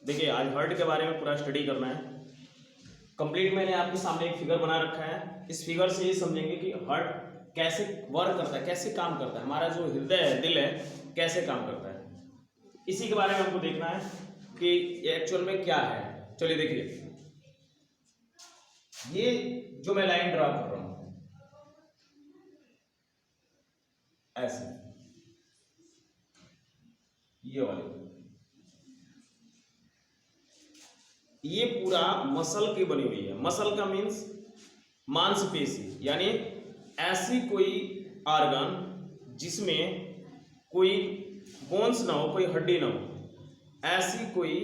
देखिए आज हार्ट के बारे में पूरा स्टडी करना है। कंप्लीट मैंने आपके सामने एक फिगर बना रखा है। इस फिगर से ये समझेंगे कि हार्ट कैसे वर्क करता है, कैसे काम करता है, हमारा जो हृदय है, दिल है, कैसे काम करता है। इसी के बारे में हमको देखना है कि एक्चुअल में क्या है। चलिए देखिए, ये जो मैं लाइन ड्रा कर रहा हूं ऐसे, ये वाली, ये पूरा मसल की बनी हुई है। मसल का मीन्स मांसपेशी, यानी ऐसी कोई ऑर्गन जिसमें कोई बोन्स ना हो, कोई हड्डी ना हो, ऐसी कोई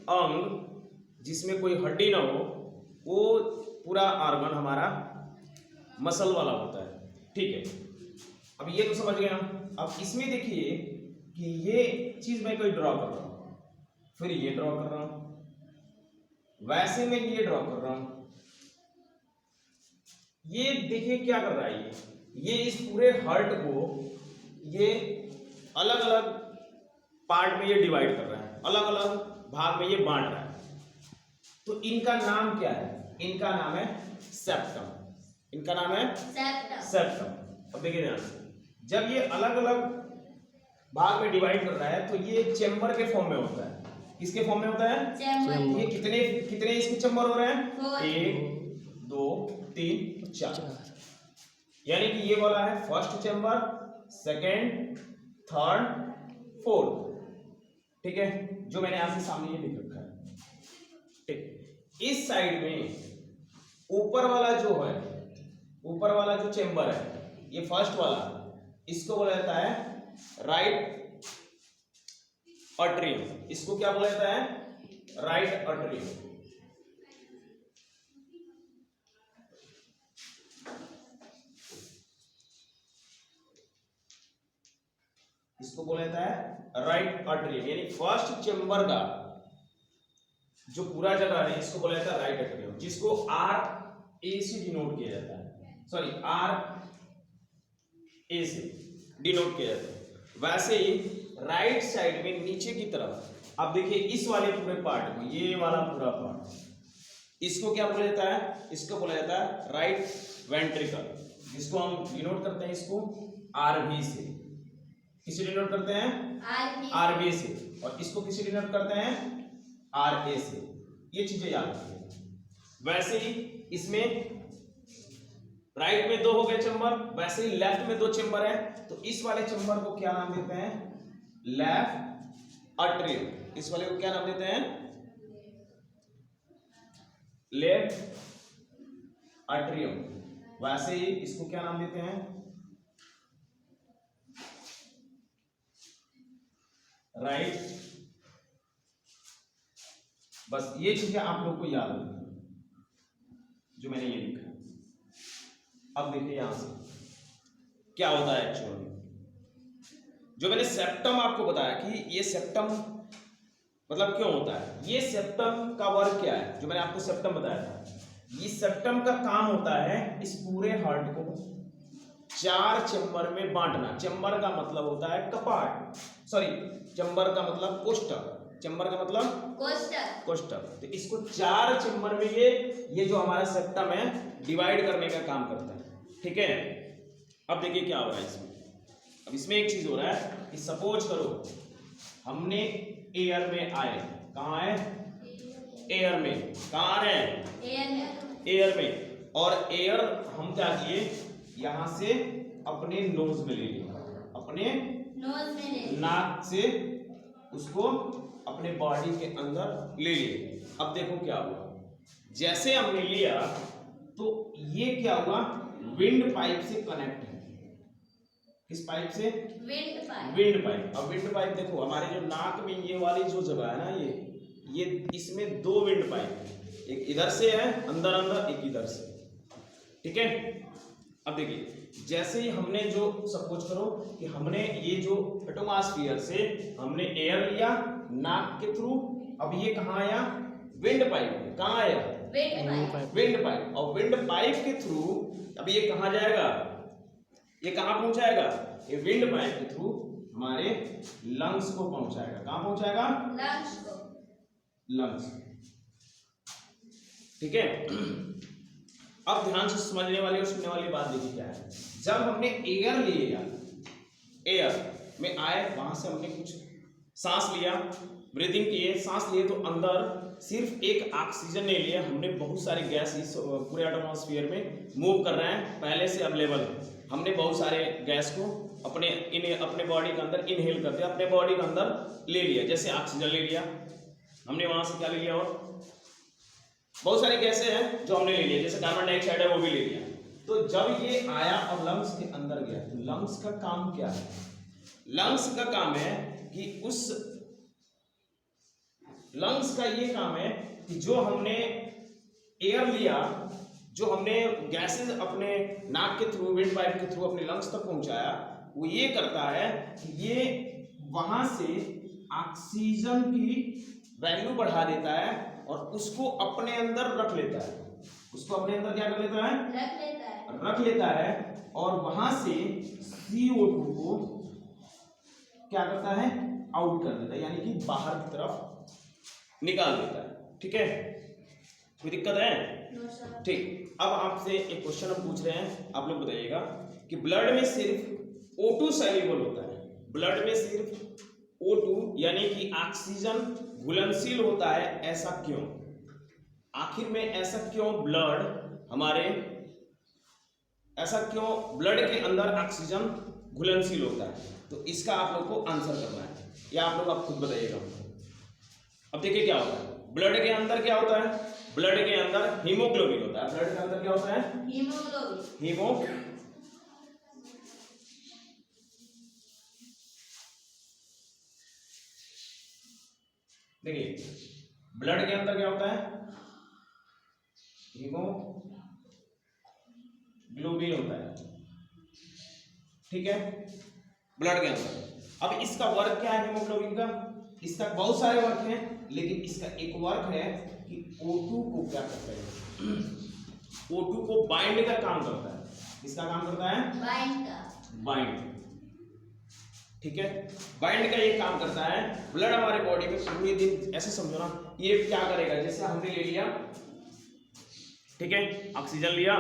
अंग जिसमें कोई हड्डी ना हो, वो पूरा ऑर्गन हमारा मसल वाला होता है। ठीक है, अब ये तो समझ गए हम। अब इसमें देखिए कि ये चीज मैं कोई ड्रॉ कर रहा हूं, फिर ये ड्रॉ कर रहा हूं, वैसे मैं ये ड्रॉ कर रहा हूं। ये देखिए क्या कर रहा है, ये इस पूरे हार्ट को ये अलग अलग पार्ट में ये डिवाइड कर रहा है, अलग अलग भाग में ये बांट रहा है। तो इनका नाम क्या है? इनका नाम है सेप्टम। इनका नाम है सेप्टम। अब देखिए ध्यान से, जब ये अलग अलग भाग में डिवाइड कर रहा है तो ये चेम्बर के फॉर्म में होता है। किसके फॉर्म में होता है? चेम्बर। ये कितने कितने इसके चेम्बर हो रहे हैं? 1 2 3 4। यानी कि ये वाला है first chamber, second, third, fourth. ठीक है, जो मैंने आपके सामने ये लिख रखा है। ठीक, इस साइड में ऊपर वाला जो है, ऊपर वाला जो चेम्बर है, ये फर्स्ट वाला, इसको बोला जाता है राइट अट्रियम। इसको क्या बोला जाता है? Right atrium. इसको बोला जाता है राइट अट्रियम, यानी फर्स्ट चेम्बर का जो पूरा जगह है इसको बोला जाता है राइट अट्रियम, जिसको आर ए से डिनोट किया जाता है। सॉरी, आर ए से डिनोट किया जाता है। वैसे ही राइट साइड में नीचे की तरफ अब देखिए, इस वाले पूरे पार्ट को, ये वाला पूरा पार्ट, इसको क्या बोला जाता है? इसको बोला जाता है राइट वेंट्रिकल, जिसको हम डिनोट करते हैं इसको आरबी से। किसे डिनोट करते हैं? आरबी से। और इसको किसे डिनोट करते हैं? आर ए से। ये चीजें याद रखिए। वैसे ही इसमें राइट में 2 हो गए चेम्बर, वैसे ही लेफ्ट में 2 चेम्बर है। तो इस वाले चेम्बर को क्या नाम देते हैं? Left atrium. इस वाले को क्या नाम देते हैं? Left atrium. वैसे ही इसको क्या नाम देते हैं? राइट। बस ये चीजें आप लोग को याद रखनी जो मैंने ये लिखा है। अब देखिए यहां से क्या होता है एक्चुअली। जो मैंने सेप्टम आपको बताया कि ये सेप्टम मतलब क्यों होता है, ये सेप्टम का वर्क क्या है, जो मैंने आपको सेप्टम बताया था, ये सेप्टम का काम होता है इस पूरे हार्ट को 4 चेम्बर में बांटना। चेम्बर का मतलब होता है कपाट, सॉरी, चेम्बर का मतलब कोष्ठक, चेम्बर का मतलब कोष्ठक। तो इसको 4 चेम्बर में ये जो हमारा सेप्टम है डिवाइड करने का काम करता है। ठीक है, अब देखिए क्या हो रहा है इसमें। अब इसमें एक चीज हो रहा है कि सपोज करो हमने एयर में आए, कहाँ आए? एयर में। कहाँ आ रहे हैं? एयर में। और एयर हम क्या किए, यहां से अपने नोज में ले लिया, अपने नाक से उसको अपने बॉडी के अंदर ले लिए। अब देखो क्या हुआ, जैसे हमने लिया तो ये क्या हुआ, विंड पाइप से कनेक्ट है। किस पाइप से? Wind pipe. अब विंड पाइप देखो, हमारे जो नाक में ये वाली जो जगह है ना, ये इसमें 2 विंड पाइप है, एक इधर से है अंदर अंदर, एक इधर से। ठीक है, अब देखिए, जैसे ही हमने जो सपोज करो कि हमने ये जो एटमॉस्फेयर से हमने एयर लिया नाक के थ्रू, अब ये कहाँ आया? विंड पाइप में। कहाँ आया? Wind pipe. और विंड पाइप के थ्रू अब ये कहाँ जाएगा? ये कहाँ पहुंचाएगा? ये विंड पाइप के थ्रू हमारे लंग्स को पहुंचाएगा। कहाँ पहुंचाएगा? लंग्स को। लंग्स। ठीक है, अब ध्यान से समझने वाली और सुनने वाली बात देखिए क्या है। जब हमने एयर लिया, एयर में आए, वहां से हमने कुछ सांस लिया, ब्रीदिंग किए, सांस लिए, तो अंदर सिर्फ एक ऑक्सीजन नहीं लिया, हमने बहुत सारे गैस इस पूरे एटमॉस्फेयर में मूव कर रहे हैं, पहले से अवेलेबल है। हमने बहुत सारे गैस को अपने बॉडी के अंदर इनहेल करते, अपने बॉडी के अंदर ले लिया, जैसे ऑक्सीजन ले लिया हमने, वहां से क्या ले लिया, और बहुत सारे गैसें हैं जो हमने ले लिया, जैसे कार्बन डाइऑक्साइड है वो भी ले लिया। तो जब ये आया और लंग्स के अंदर गया, तो लंग्स का काम क्या है? लंग्स का काम है कि उस लंग्स का ये काम है कि जो हमने एयर लिया, जो हमने गैसेस अपने नाक के थ्रू, विंड पाइप के थ्रू अपने लंग्स तक पहुंचाया, वो ये करता है कि ये वहां से ऑक्सीजन की वैल्यू बढ़ा देता है और उसको अपने अंदर रख लेता है। उसको अपने अंदर क्या कर लेता है? रख लेता है और वहां से CO2 को क्या करता है? आउट कर देता है, यानी कि बाहर की तरफ निकाल देता है। ठीक है, कोई दिक्कत है? ठीक, अब आपसे एक क्वेश्चन हम पूछ रहे हैं, आप लोग बताइएगा कि ब्लड में सिर्फ O2 सॉल्युबल होता है, ब्लड में सिर्फ O2 यानी कि ऑक्सीजन घुलनशील होता है, ऐसा क्यों? आखिर में ऐसा क्यों ब्लड के अंदर ऑक्सीजन घुलनशील होता है? तो इसका आप लोग को आंसर करना है, या आप लोग आप खुद बताइएगा। अब देखिए क्या होता है, ब्लड के अंदर क्या होता है? ब्लड के अंदर हीमोग्लोबिन होता है। ब्लड के अंदर क्या होता है? हीमोग्लोबिन। देखिए ब्लड के अंदर क्या होता है? हीमोग्लोबिन होता है। ठीक है, ब्लड के अंदर। अब इसका वर्क क्या है हीमोग्लोबिन का? इसका बहुत सारे वर्क हैं, लेकिन इसका एक वर्क है कि O2 को क्या करता है? O2 को बाइंड का काम करता है। किसका काम करता है? बाइंड। ठीक है, बाइंड का ये काम करता है। ब्लड हमारे बॉडी में पूरे दिन, ऐसे समझो ना, ये क्या करेगा, जैसे हमने ले लिया, ठीक है, ऑक्सीजन लिया,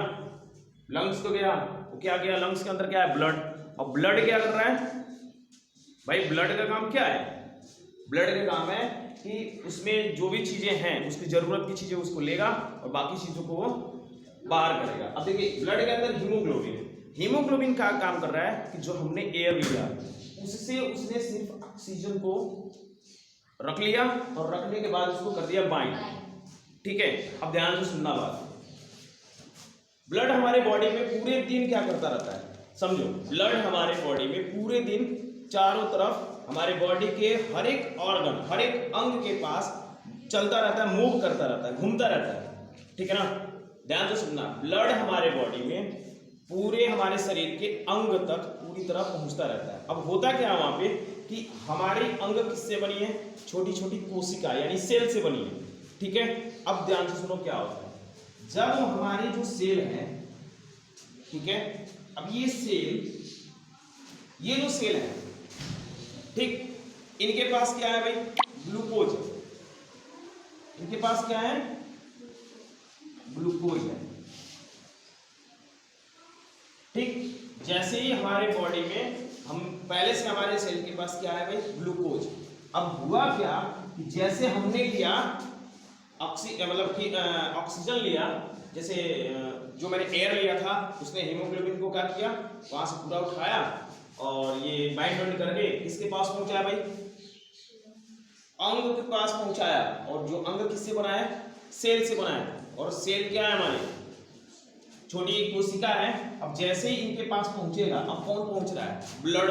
लंग्स को गया, वो क्या गया, लंग्स के अंदर क्या है? ब्लड। और ब्लड क्या कर रहा है भाई? ब्लड का काम क्या है? ब्लड का काम है कि उसमें जो भी चीजें हैं, उसकी जरूरत की चीजें उसको लेगा और बाकी चीजों को वो बाहर करेगा। अब देखिए ब्लड के अंदर हीमोग्लोबिन का काम कर रहा है कि जो हमने एयर लिया, उससे उसने सिर्फ ऑक्सीजन को रख लिया और रखने के बाद उसको कर दिया बाइंड। ठीक है, अब ध्यान से सुनना बात। ब्लड हमारे बॉडी में पूरे दिन क्या करता रहता है? समझो, ब्लड हमारे बॉडी में पूरे दिन चारों तरफ हमारे बॉडी के हर एक ऑर्गन, हर एक अंग के पास चलता रहता है, मूव करता रहता है, घूमता रहता है। ठीक है ना, ध्यान से सुनना। ब्लड हमारे बॉडी में पूरे हमारे शरीर के अंग तक पूरी तरह पहुंचता रहता है। अब होता क्या है वहां पे कि हमारी अंग किससे बनी है? छोटी छोटी कोशिका यानी सेल से बनी है। ठीक है, अब ध्यान से सुनो क्या होता है। जब हमारी जो सेल है, ठीक है, अब ये जो सेल है, ठीक, इनके पास क्या है भाई? ग्लूकोज। इनके पास क्या है? ग्लूकोज है। ठीक, जैसे ही हमारे बॉडी में हम पहले से हमारे सेल के पास क्या है भाई? ग्लूकोज। अब हुआ क्या कि जैसे हमने लिया ऑक्सीजन लिया, जैसे जो मैंने एयर लिया था, उसने हीमोग्लोबिन को क्या किया? वहां से पूरा उठाया और ये बाइंड करके किसके पास पहुंचाया भाई? अंग के पास पहुंचाया। और जो अंग किससे बना है? सेल से बना है। और सेल क्या है? हमारी छोटी कोशिका है। अब जैसे ही इनके पास पहुंचेगा, अब कौन पहुंच रहा है? ब्लड